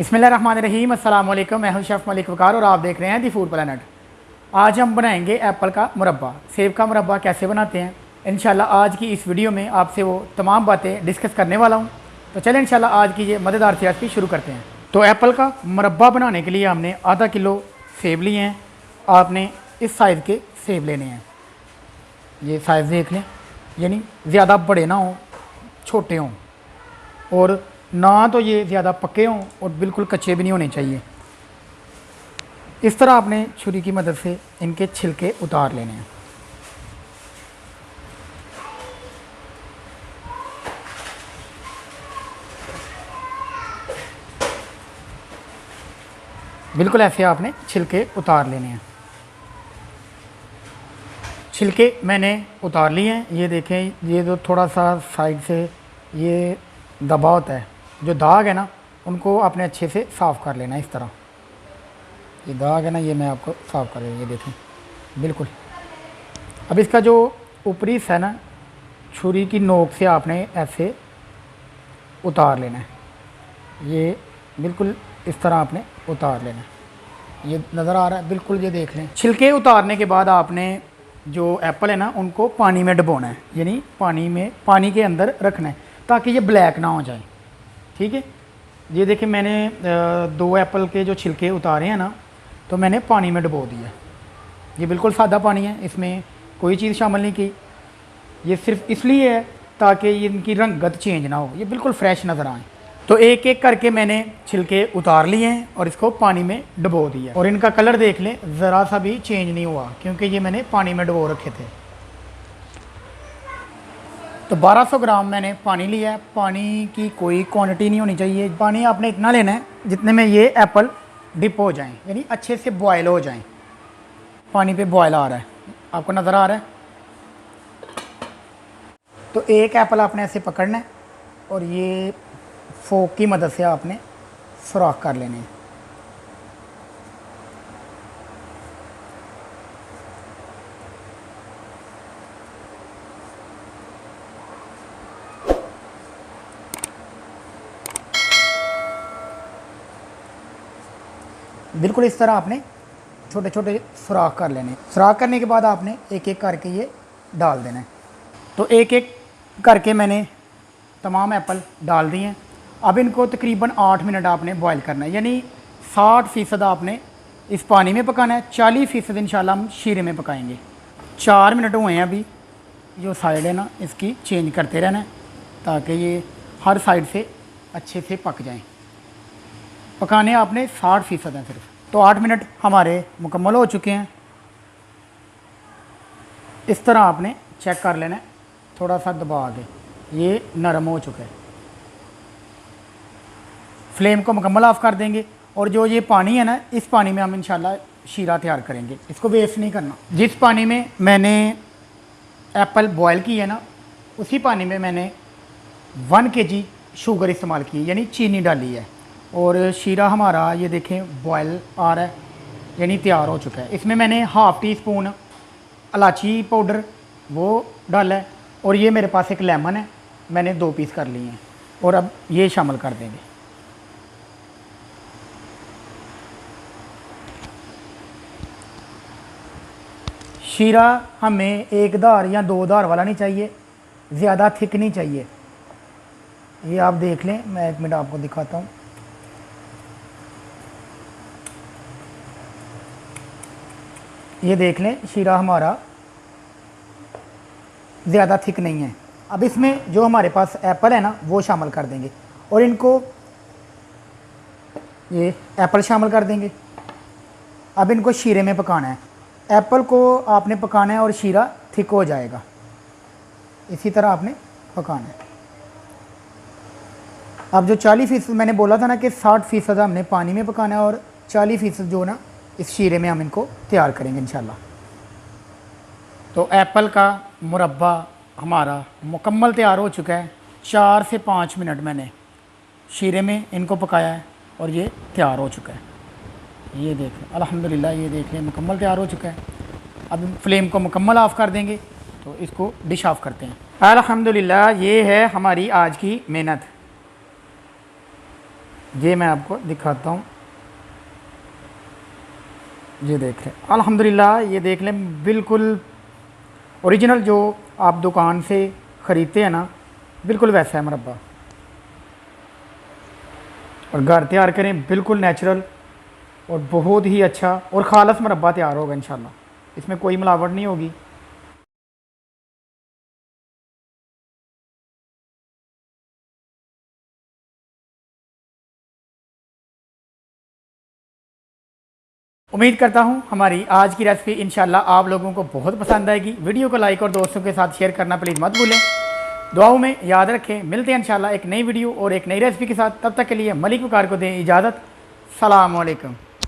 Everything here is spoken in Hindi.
बिस्मिल्लाहिर्रहमानिर्रहीम। अस्सलाम वालेकुम। मैं हूं शेफ़ मलिक वकार और आप देख रहे हैं दी फूड प्लैनेट। आज हम बनाएंगे एप्पल का मुरब्बा। सेब का मुरब्बा कैसे बनाते हैं इंशाल्लाह आज की इस वीडियो में आपसे वो तमाम बातें डिस्कस करने वाला हूं। तो चलें इंशाल्लाह आज की ये मज़ेदार सी रेसिपी शुरू करते हैं। तो एप्पल का मुरब्बा बनाने के लिए हमने आधा किलो सेब लिए हैं। आपने इस साइज़ के सेब लेने हैं। ये साइज़ देख लें, यानी ज़्यादा बड़े ना हों, छोटे हों, और ना तो ये ज़्यादा पके हों और बिल्कुल कच्चे भी नहीं होने चाहिए। इस तरह आपने छुरी की मदद से इनके छिलके उतार लेने हैं। बिल्कुल ऐसे आपने छिलके उतार लेने हैं। छिलके मैंने उतार लिए हैं। ये देखें, ये जो थोड़ा सा साइड से ये दबा होता है, जो दाग है ना, उनको आपने अच्छे से साफ़ कर लेना है। इस तरह ये दाग है ना, ये मैं आपको साफ़ कर रहा हूँ। ये देखें बिल्कुल। अब इसका जो ऊपरी हिस्सा है ना, छुरी की नोक से आपने ऐसे उतार लेना है। ये बिल्कुल इस तरह आपने उतार लेना है। ये नज़र आ रहा है बिल्कुल, ये देख लें। छिलके उतारने के बाद आपने जो एप्पल है ना, उनको पानी में डुबोना है, यानी पानी के अंदर रखना है ताकि ये ब्लैक ना हो जाए। ठीक है, ये देखिए मैंने 2 एप्पल के जो छिलके उतारे हैं ना, तो मैंने पानी में डुबो दिया। ये बिल्कुल सादा पानी है, इसमें कोई चीज़ शामिल नहीं की। ये सिर्फ इसलिए है ताकि ये इनकी रंगत चेंज ना हो, ये बिल्कुल फ्रेश नज़र आए। तो एक एक करके मैंने छिलके उतार लिए हैं और इसको पानी में डुबो दिया। और इनका कलर देख लें, ज़रा सा भी चेंज नहीं हुआ, क्योंकि ये मैंने पानी में डुबो रखे थे। तो 1200 ग्राम मैंने पानी लिया है। पानी की कोई क्वांटिटी नहीं होनी चाहिए। पानी आपने इतना लेना है जितने में ये एप्पल डिप हो जाएं, यानी अच्छे से बॉयल हो जाएं। पानी पे बॉयल आ रहा है, आपको नज़र आ रहा है। तो एक एप्पल आपने ऐसे पकड़ना है और ये फोक की मदद से आपने सुराख कर लेने हैं। बिल्कुल इस तरह आपने छोटे छोटे सुराख कर लेने। सुराख करने के बाद आपने एक एक करके ये डाल देना है। तो एक एक करके मैंने तमाम एप्पल डाल दिए हैं। अब इनको तकरीबन 8 मिनट आपने बॉईल करना है, यानी 60% आपने इस पानी में पकाना है, 40% इंशाल्लाह हम शीरे में पकाएंगे। 4 मिनट हुए हैं अभी। जो साइड है ना, इसकी चेंज करते रहना है ताकि ये हर साइड से अच्छे से पक जाएँ। पकाने आपने 60% हैं सिर्फ। तो 8 मिनट हमारे मुकम्मल हो चुके हैं। इस तरह आपने चेक कर लेना है, थोड़ा सा दबा के ये नरम हो चुका है। फ्लेम को मुकम्मल ऑफ़ कर देंगे और जो ये पानी है ना, इस पानी में हम इंशाल्लाह शीरा तैयार करेंगे। इसको वेस्ट नहीं करना। जिस पानी में मैंने एप्पल बॉयल की है ना, उसी पानी में मैंने 1 kg शुगर इस्तेमाल की है, यानी चीनी डाली है। और शीरा हमारा ये देखें बॉयल आ रहा है, यानी तैयार हो चुका है। इसमें मैंने ½ टी स्पून इलायची पाउडर वो डाला है। और ये मेरे पास एक लेमन है, मैंने 2 पीस कर लिए हैं और अब ये शामिल कर देंगे। शीरा हमें 1 धार या 2 धार वाला नहीं चाहिए, ज़्यादा थिक नहीं चाहिए। ये आप देख लें, मैं 1 मिनट आपको दिखाता हूँ। ये देख लें, शीरा हमारा ज़्यादा थिक नहीं है। अब इसमें जो हमारे पास एप्पल है ना, वो शामिल कर देंगे और इनको ये एप्पल शामिल कर देंगे। अब इनको शीरे में पकाना है। एप्पल को आपने पकाना है और शीरा थिक हो जाएगा। इसी तरह आपने पकाना है। अब जो 40% मैंने बोला था ना कि 60% हमने पानी में पकाना है और 40% जो ना इस शीरे में हम इनको तैयार करेंगे इंशाल्लाह। तो एप्पल का मुरब्बा हमारा मुकम्मल तैयार हो चुका है। 4 से 5 मिनट मैंने शीरे में इनको पकाया है और ये तैयार हो चुका है। ये देखें अल्हम्दुलिल्लाह, ये देख लें मुकम्मल तैयार हो चुका है। अब फ्लेम को मुकम्मल ऑफ़ कर देंगे तो इसको डिश ऑफ़ करते हैं। अल्हम्दुलिल्लाह, ये है हमारी आज की मेहनत। ये मैं आपको दिखाता हूँ। ये देख लें, अल्हम्दुलिल्लाह, ये देख लें बिल्कुल ओरिजिनल जो आप दुकान से ख़रीदते हैं ना, बिल्कुल वैसा है मुरब्बा। और घर तैयार करें बिल्कुल नेचुरल और बहुत ही अच्छा और ख़ालस मुरब्बा तैयार होगा इंशाल्लाह, इसमें कोई मिलावट नहीं होगी। उम्मीद करता हूँ हमारी आज की रेसिपी इंशाल्लाह आप लोगों को बहुत पसंद आएगी। वीडियो को लाइक और दोस्तों के साथ शेयर करना प्लीज़ मत भूलें। दुआओं में याद रखें। मिलते हैं इंशाल्लाह एक नई वीडियो और एक नई रेसिपी के साथ। तब तक के लिए मलिक वकार को दें इजाज़त। सलाम अलैकुम।